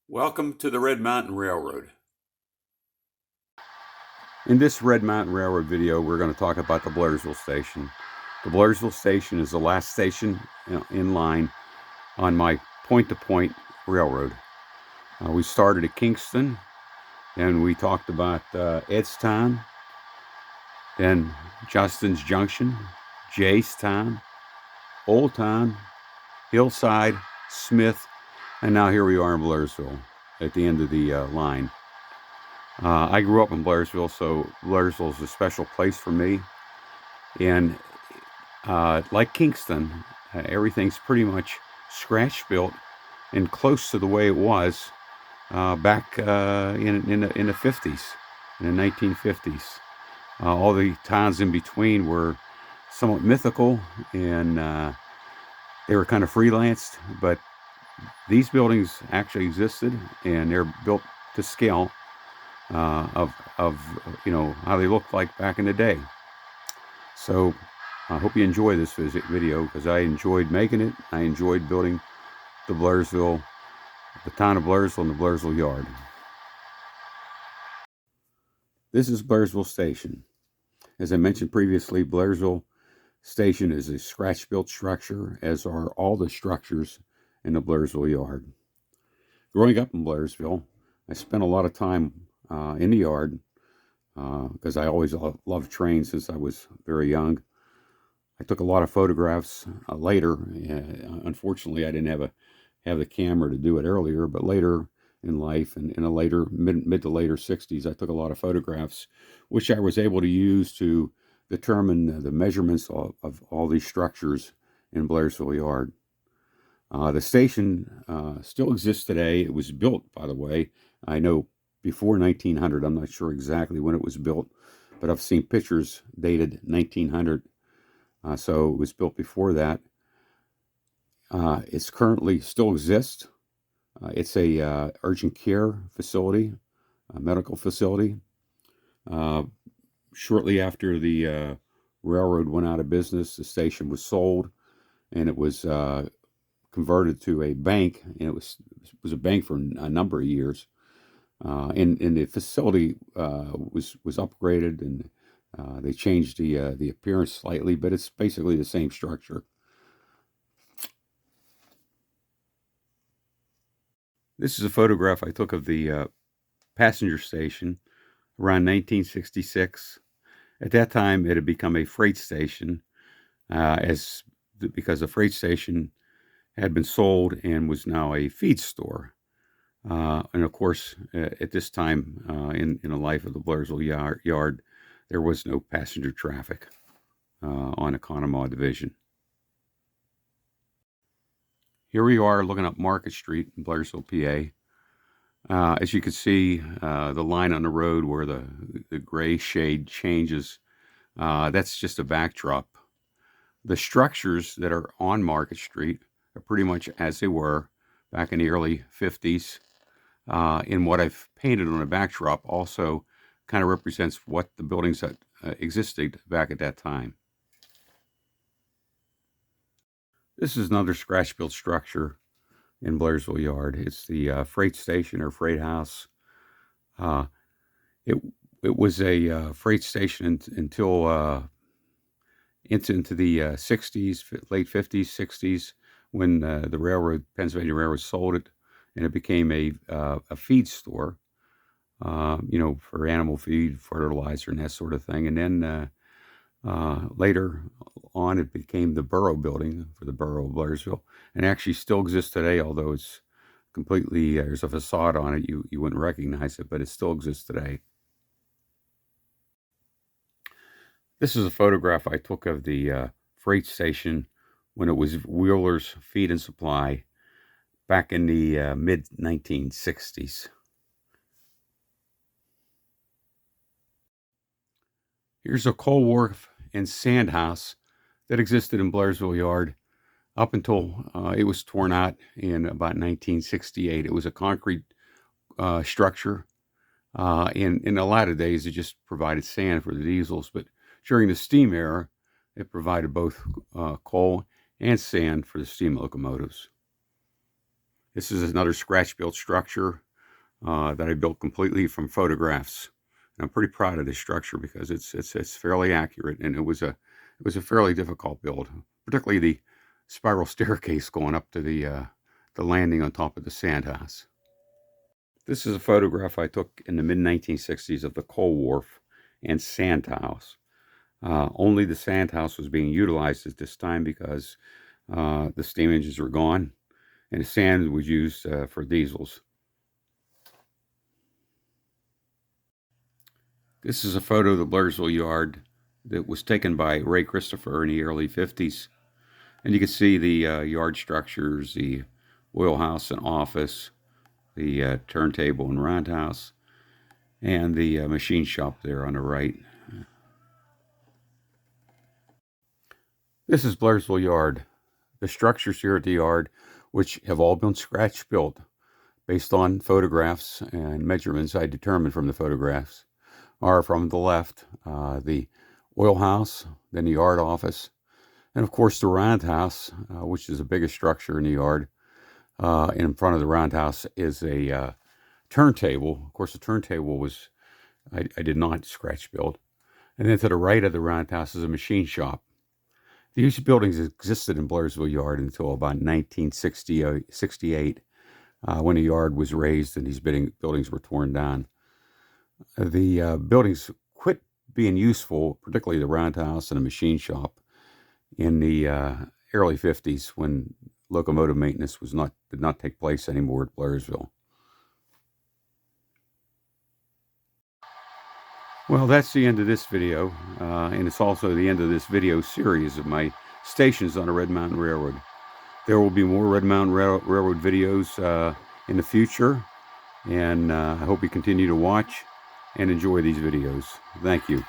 Welcome to the Red Mountain Railroad. In this Red Mountain Railroad video, we're going to talk about the Blairsville Station. The Blairsville Station is the last station in line on my point-to-point railroad. We started at Kingston, and we talked about Edstown, then Justin's Junction, Jaystown, Old Town, Hillside, Smith, and now here we are in Blairsville at the end of the line. I grew up in Blairsville, so Blairsville is a special place for me. And like Kingston, everything's pretty much scratch built and close to the way it was back in the 50s, in the 1950s. All the towns in between were somewhat mythical, and they were kind of freelanced, but these buildings actually existed, and they're built to scale of how they looked like back in the day. So I hope you enjoy this video, because I enjoyed making it. I enjoyed building the town of Blairsville and the Blairsville Yard. This is Blairsville Station. As I mentioned previously, Blairsville Station is a scratch-built structure, as are all the structures in the Blairsville Yard. Growing up in Blairsville, I spent a lot of time in the yard because I always loved trains since I was very young. I took a lot of photographs later. Unfortunately, I didn't have the camera to do it earlier, but later in life, and in a later mid to later 60s, I took a lot of photographs, which I was able to use to determine the measurements of all these structures in Blairsville Yard. The station still exists today. It was built, by the way, I know before 1900. I'm not sure exactly when it was built, but I've seen pictures dated 1900. So it was built before that. It's currently still exists. It's a urgent care facility, a medical facility. Shortly after the railroad went out of business, the station was sold, and it was converted to a bank, and it was a bank for a number of years. And the facility was upgraded, and they changed the appearance slightly, but it's basically the same structure. This is a photograph I took of the passenger station around 1966. At that time, it had become a freight station, because the freight station had been sold and was now a feed store. And of course, at this time in the life of the Blairsville Yard, there was no passenger traffic on Economo Division. Here we are looking up Market Street in Blairsville, PA. As you can see, the line on the road where the gray shade changes, that's just a backdrop. The structures that are on Market Street are pretty much as they were back in the early 50s. And what I've painted on the backdrop also kind of represents what the buildings that existed back at that time. This is another scratch-built structure in Blairsville Yard. It's the freight station or freight house. It was a freight station until into the 60s, late 50s, 60s, when the Pennsylvania Railroad sold it, and it became a feed store, for animal feed, fertilizer, and that sort of thing. And then later on, it became the borough building for the borough of Blairsville, and actually still exists today, although it's completely, there's a facade on it. You wouldn't recognize it, but it still exists today. This is a photograph I took of the freight station when it was Wheeler's Feed and Supply back in the mid-1960s. Here's a coal wharf and sand house that existed in Blairsville Yard up until it was torn out in about 1968. It was a concrete structure. In a lot of days, it just provided sand for the diesels, but during the steam era, it provided both coal and sand for the steam locomotives. This is another scratch-built structure that I built completely from photographs. And I'm pretty proud of this structure because it's fairly accurate, and it was a fairly difficult build, particularly the spiral staircase going up to the landing on top of the sand house. This is a photograph I took in the mid-1960s of the coal wharf and sand house. Only the sand house was being utilized at this time because the steam engines were gone, and the sand was used for diesels. This is a photo of the Blairsville yard that was taken by Ray Christopher in the early 50s. And you can see the yard structures, the oil house and office, the turntable and roundhouse, and the machine shop there on the right. This is Blairsville Yard. The structures here at the yard, which have all been scratch built based on photographs and measurements I determined from the photographs, are from the left, the oil house, then the yard office, and of course the roundhouse, which is the biggest structure in the yard. In front of the roundhouse is a turntable. Of course, the turntable was, I did not scratch build. And then to the right of the roundhouse is a machine shop. These buildings existed in Blairsville Yard until about 1968, when the yard was raised and these buildings were torn down. The buildings quit being useful, particularly the roundhouse and the machine shop, in the early 50s when locomotive maintenance did not take place anymore at Blairsville. Well, that's the end of this video, and it's also the end of this video series of my stations on the Red Mountain Railroad. There will be more Red Mountain Railroad videos in the future, and I hope you continue to watch and enjoy these videos. Thank you.